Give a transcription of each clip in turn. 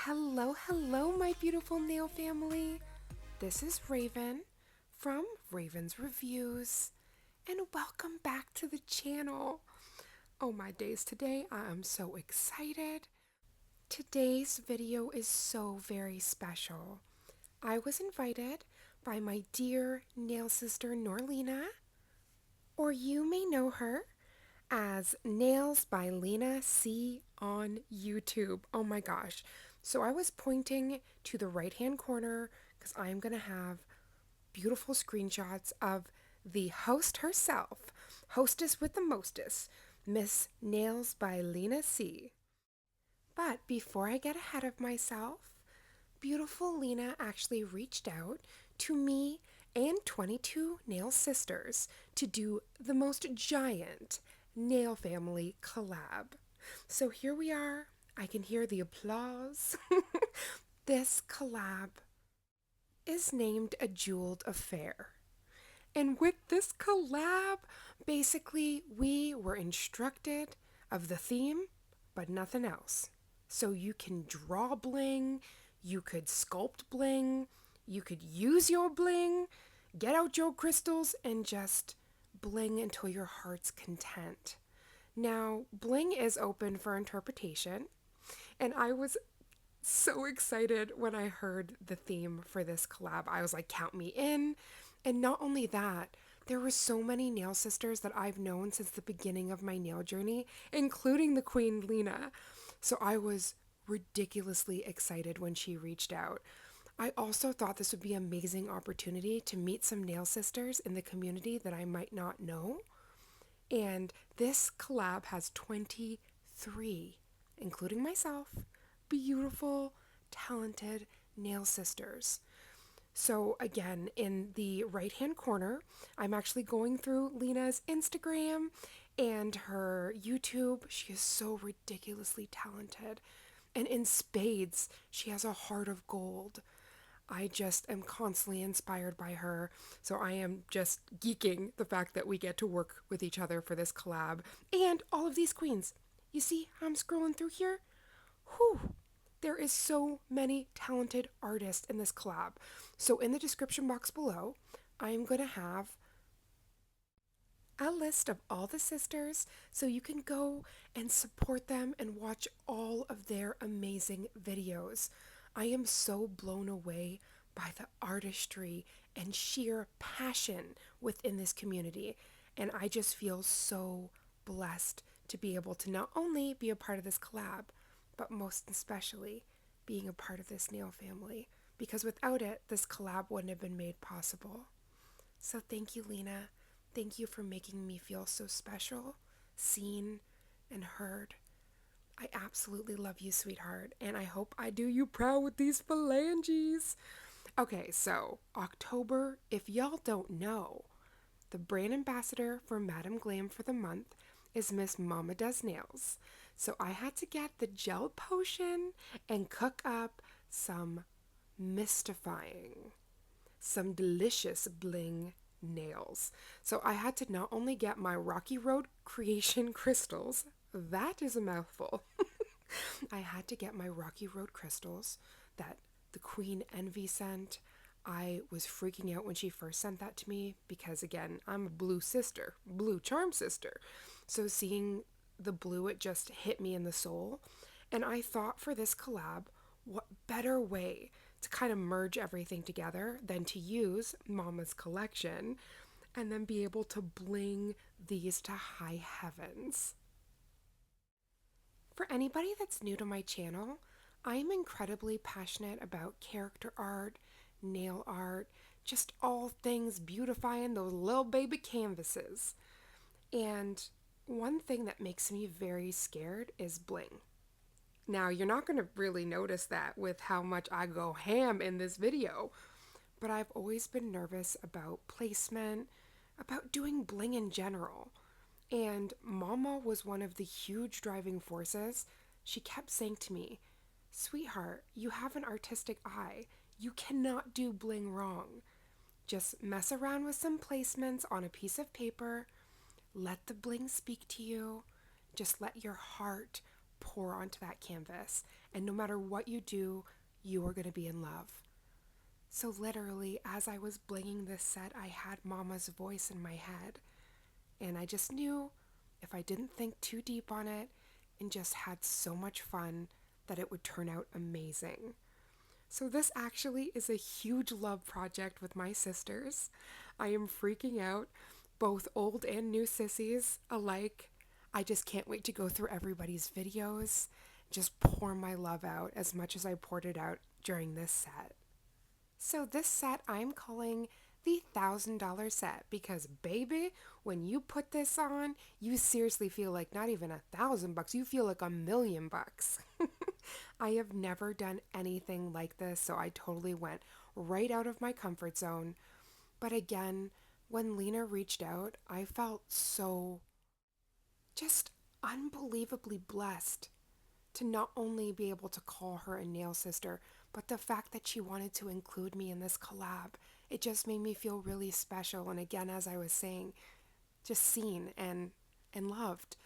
Hello, hello, my beautiful nail family. This is Raven from Raven's Reviews, and welcome back to the channel. Oh my days, today I am so excited. Today's video is so very special. I was invited by my dear nail sister Norlina, or you may know her as Nails by Lena C on YouTube. Oh my gosh. So I was pointing to the right hand corner because I'm going to have beautiful screenshots of the host herself, hostess with the mostest, Miss Nails by Lena C. But before I get ahead of myself, beautiful Lena actually reached out to me and 22 nail sisters to do the most giant nail family collab. So here we are. I can hear the applause. This collab is named A Jeweled Affair. And with this collab, basically, we were instructed of the theme, but nothing else. So you can draw bling, you could sculpt bling, you could use your bling, get out your crystals, and just bling until your heart's content. Now, bling is open for interpretation, and I was so excited when I heard the theme for this collab. I was like, count me in. And not only that, there were so many nail sisters that I've known since the beginning of my nail journey, including the Queen Lena. So I was ridiculously excited when she reached out. I also thought this would be an amazing opportunity to meet some nail sisters in the community that I might not know. And this collab has 23, including myself, beautiful, talented nail sisters. So again, in the right hand corner, I'm actually going through Lena's Instagram and her YouTube. She is so ridiculously talented. And in spades, she has a heart of gold. I just am constantly inspired by her. So I am just geeking the fact that we get to work with each other for this collab. And all of these queens. You see how I'm scrolling through here? Whew. There is so many talented artists in this collab. So in the description box below, I am going to have a list of all the sisters so you can go and support them and watch all of their amazing videos. I am so blown away by the artistry and sheer passion within this community, and I just feel so blessed to be able to not only be a part of this collab, but most especially being a part of this nail family, because without it, this collab wouldn't have been made possible. So thank you, Lena. Thank you for making me feel so special, seen, and heard. I absolutely love you, sweetheart, and I hope I do you proud with these phalanges. Okay, so October, if y'all don't know, the brand ambassador for Madam Glam for the month is Miss Mama Does Nails. So I had to get the gel potion and cook up some mystifying, some delicious bling nails. So I had to not only get my Rocky Road Creation crystals, that is a mouthful. I had to get my Rocky Road crystals that the Queen Envy sent. I was freaking out when she first sent that to me because, again, I'm a blue sister, blue charm sister. So seeing the blue, it just hit me in the soul. And I thought for this collab, what better way to kind of merge everything together than to use Mama's collection and then be able to bling these to high heavens. For anybody that's new to my channel, I am incredibly passionate about character art, nail art, just all things beautifying those little baby canvases. And one thing that makes me very scared is bling. Now, you're not going to really notice that with how much I go ham in this video, but I've always been nervous about placement, about doing bling in general. And Mama was one of the huge driving forces. She kept saying to me, "Sweetheart, you have an artistic eye. You cannot do bling wrong. Just mess around with some placements on a piece of paper. Let the bling speak to you. Just let your heart pour onto that canvas. And no matter what you do, you are going to be in love. So literally, as I was blinging this set, I had Mama's voice in my head. And I just knew if I didn't think too deep on it and just had so much fun that it would turn out amazing. So this actually is a huge love project with my sisters. I am freaking out, both old and new sissies alike. I just can't wait to go through everybody's videos, just pour my love out as much as I poured it out during this set. So this set I'm calling the $1,000 set because baby, when you put this on, you seriously feel like not even $1,000, you feel like $1,000,000. I have never done anything like this, so I totally went right out of my comfort zone. But again, when Lena reached out, I felt so just unbelievably blessed to not only be able to call her a nail sister, but the fact that she wanted to include me in this collab. It just made me feel really special. And again, as I was saying, just seen and loved.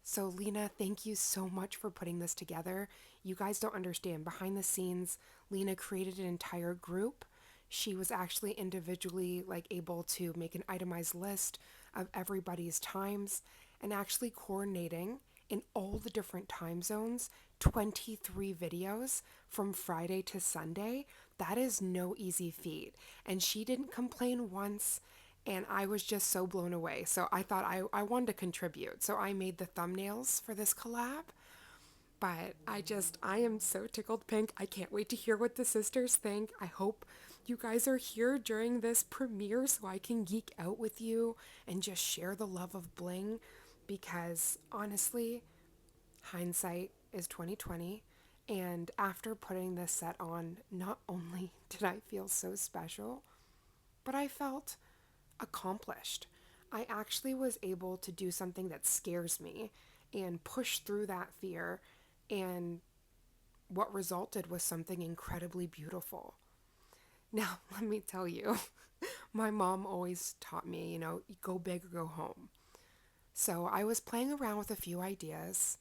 So Lena, thank you so much for putting this together. You guys don't understand. Behind the scenes, Lena created an entire group. She was actually individually able to make an itemized list of everybody's times and actually coordinating in all the different time zones, 23 videos from Friday to Sunday. That is no easy feat. And she didn't complain once, and I was just so blown away. So I thought I wanted to contribute. So I made the thumbnails for this collab. But I am so tickled pink. I can't wait to hear what the sisters think. I hope you guys are here during this premiere so I can geek out with you and just share the love of bling, because honestly, hindsight is 2020. And after putting this set on, not only did I feel so special, but I felt accomplished. I actually was able to do something that scares me and push through that fear, and what resulted was something incredibly beautiful. Now, let me tell you, my mom always taught me, go big or go home. So I was playing around with a few ideas,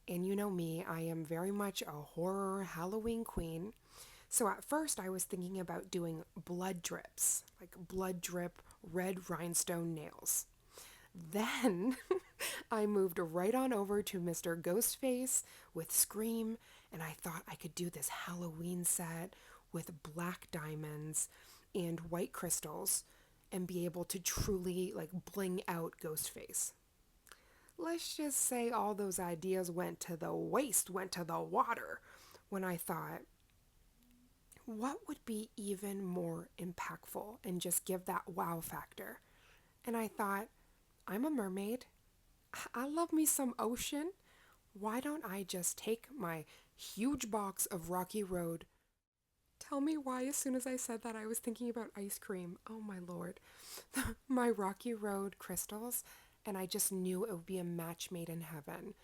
and you know me, I am very much a horror Halloween queen. So at first I was thinking about doing blood drips, like blood drip red rhinestone nails. Then I moved right on over to Mr. Ghostface with Scream, and I thought I could do this Halloween set with black diamonds and white crystals and be able to truly bling out Ghostface. Let's just say all those ideas went to the waste, went to the water, when I thought, what would be even more impactful and just give that wow factor? And I thought, I'm a mermaid. I love me some ocean. Why don't I just take my huge box of Rocky Road? Tell me why as soon as I said that I was thinking about ice cream. Oh my lord. My Rocky Road crystals, and I just knew it would be a match made in heaven.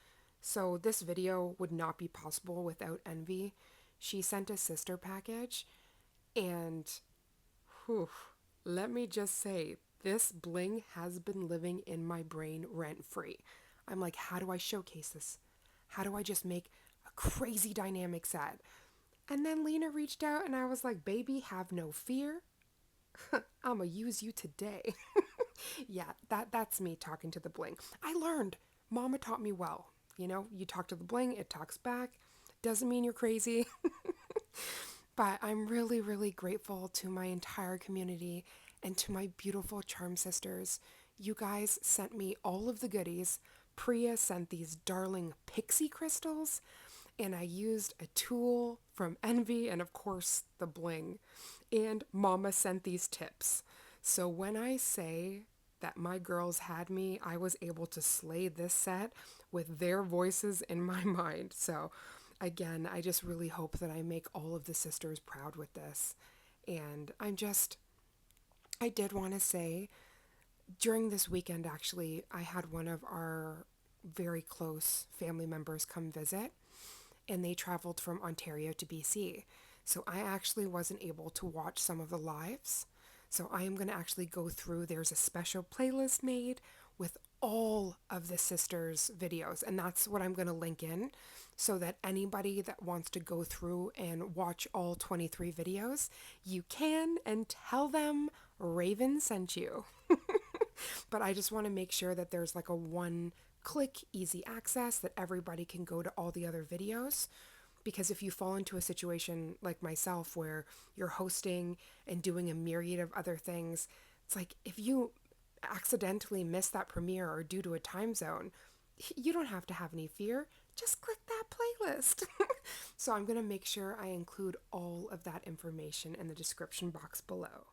So this video would not be possible without Envy. She sent a sister package, and whew, let me just say, this bling has been living in my brain rent-free. I'm like, how do I showcase this? How do I just make a crazy dynamic set? And then Lena reached out and I was like, baby, have no fear. I'ma use you today. Yeah, that's me talking to the bling. I learned. Mama taught me well. You talk to the bling, it talks back. Doesn't mean you're crazy. But I'm really, really grateful to my entire community and to my beautiful charm sisters. You guys sent me all of the goodies. Priya sent these darling pixie crystals, and I used a tool from Envy and of course the bling. And Mama sent these tips. So when I say that my girls had me, I was able to slay this set with their voices in my mind. So again, I just really hope that I make all of the sisters proud with this. And I did want to say, during this weekend, actually, I had one of our very close family members come visit, and they traveled from Ontario to BC. So I actually wasn't able to watch some of the lives. So I am going to actually go through, there's a special playlist made with all of the sisters' videos, and that's what I'm going to link in so that anybody that wants to go through and watch all 23 videos, you can, and tell them Raven sent you. But I just want to make sure that there's like a one click easy access that everybody can go to all the other videos. Because if you fall into a situation like myself where you're hosting and doing a myriad of other things, it's like if you accidentally miss that premiere or due to a time zone, you don't have to have any fear. Just click that playlist. So I'm going to make sure I include all of that information in the description box below.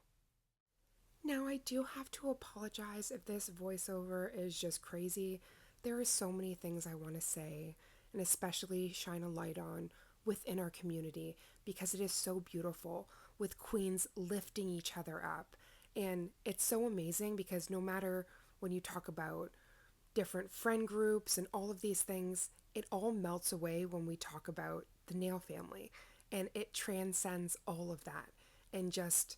Now, I do have to apologize if this voiceover is just crazy. There are so many things I want to say, and especially shine a light on within our community because it is so beautiful with queens lifting each other up. And it's so amazing because no matter when you talk about different friend groups and all of these things, it all melts away when we talk about the nail family. And it transcends all of that and just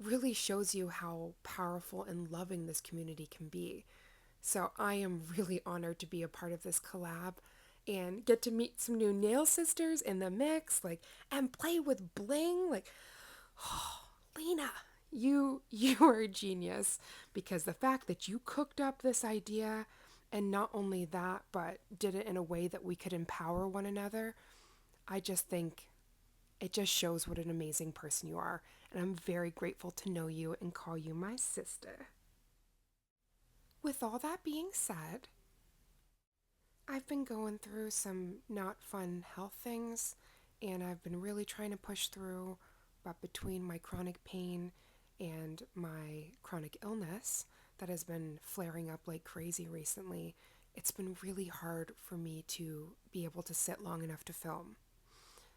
really shows you how powerful and loving this community can be. So I am really honored to be a part of this collab and get to meet some new nail sisters in the mix, like, and play with bling. Like, oh, Lena, you are a genius, because the fact that you cooked up this idea, and not only that, but did it in a way that we could empower one another, I just think it just shows what an amazing person you are, and I'm very grateful to know you and call you my sister. With all that being said, I've been going through some not fun health things, and I've been really trying to push through, but between my chronic pain and my chronic illness that has been flaring up like crazy recently, it's been really hard for me to be able to sit long enough to film.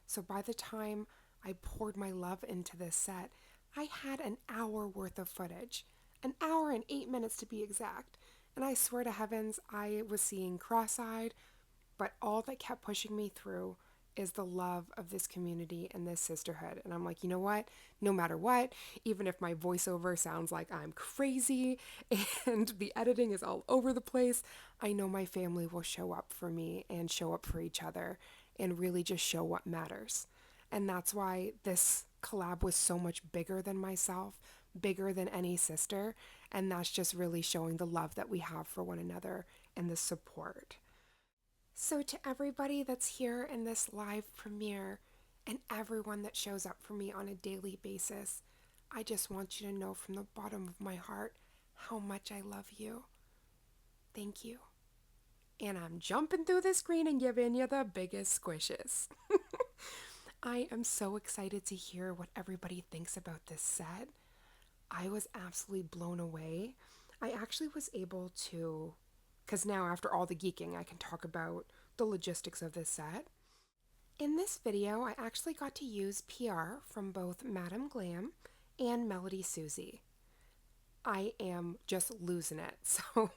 So by the time I poured my love into this set, I had an hour worth of footage, an hour and 8 minutes to be exact. And I swear to heavens, I was seeing cross-eyed, but all that kept pushing me through is the love of this community and this sisterhood. And I'm like, you know what? No matter what, even if my voiceover sounds like I'm crazy and the editing is all over the place, I know my family will show up for me and show up for each other and really just show what matters. And that's why this collab was so much bigger than myself, bigger than any sister. And that's just really showing the love that we have for one another and the support. So, to everybody that's here in this live premiere and everyone that shows up for me on a daily basis, I just want you to know from the bottom of my heart how much I love you. Thank you. And I'm jumping through the screen and giving you the biggest squishes. I am so excited to hear what everybody thinks about this set. I was absolutely blown away. I actually was able to, because now after all the geeking, I can talk about the logistics of this set. In this video, I actually got to use PR from both Madam Glam and Melody Susie. I am just losing it. So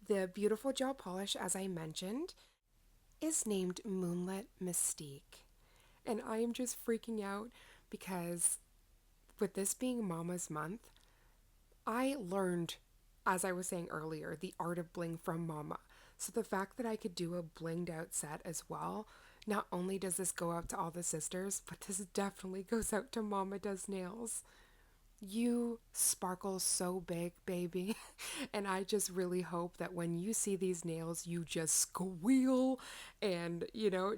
the beautiful gel polish, as I mentioned, is named Moonlit Mystique. And I am just freaking out because with this being Mama's Month, I learned, as I was saying earlier, the art of bling from Mama. So the fact that I could do a blinged out set as well, not only does this go out to all the sisters, but this definitely goes out to Mama Does Nails. You sparkle so big, baby. And I just really hope that when you see these nails, you just squeal and,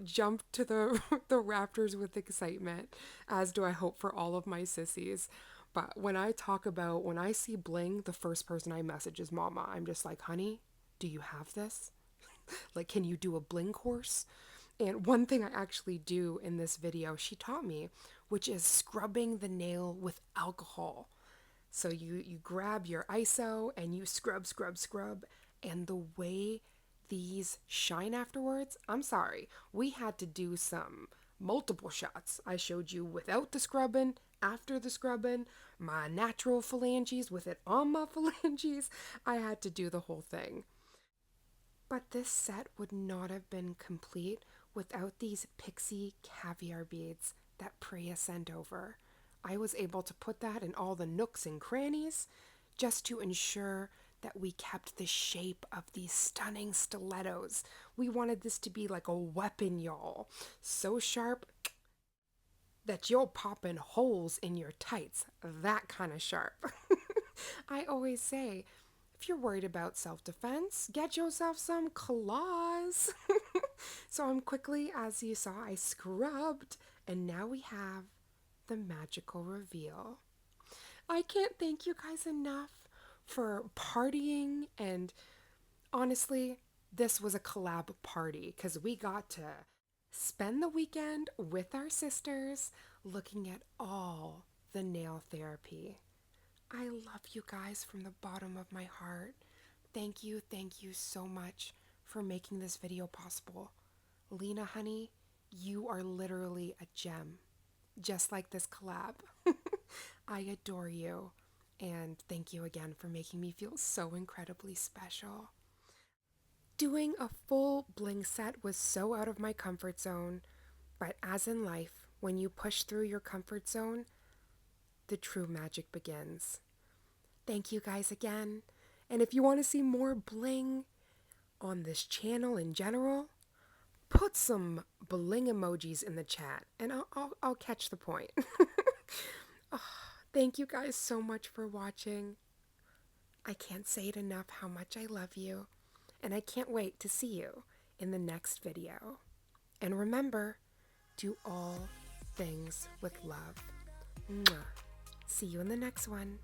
jump to the, the rafters with excitement, as do I hope for all of my sissies. But when I see bling, the first person I message is Mama. I'm just like, honey, do you have this? Like, can you do a bling course? And one thing I actually do in this video, she taught me, which is scrubbing the nail with alcohol. So you grab your ISO and you scrub, scrub, scrub. And the way these shine afterwards, I'm sorry, we had to do some multiple shots. I showed you without the scrubbing, after the scrubbing, my natural phalanges with it on my phalanges. I had to do the whole thing. But this set would not have been complete without these pixie caviar beads that Priya sent over. I was able to put that in all the nooks and crannies just to ensure that we kept the shape of these stunning stilettos. We wanted this to be like a weapon, y'all. So sharp that you'll pop in holes in your tights. That kind of sharp. I always say, if you're worried about self-defense, get yourself some claws. So I'm quickly, as you saw, I scrubbed, and now we have the magical reveal. I can't thank you guys enough for partying, and honestly, this was a collab party because we got to spend the weekend with our sisters looking at all the nail therapy. I love you guys from the bottom of my heart. Thank you so much for making this video possible. Lena, honey, you are literally a gem, just like this collab. I adore you, and thank you again for making me feel so incredibly special. Doing a full bling set was so out of my comfort zone, but as in life, when you push through your comfort zone, the true magic begins. Thank you guys again, and if you want to see more bling on this channel in general, put some bling emojis in the chat, and I'll catch the point. Oh, thank you guys so much for watching. I can't say it enough how much I love you, and I can't wait to see you in the next video. And remember, do all things with love. Mwah. See you in the next one.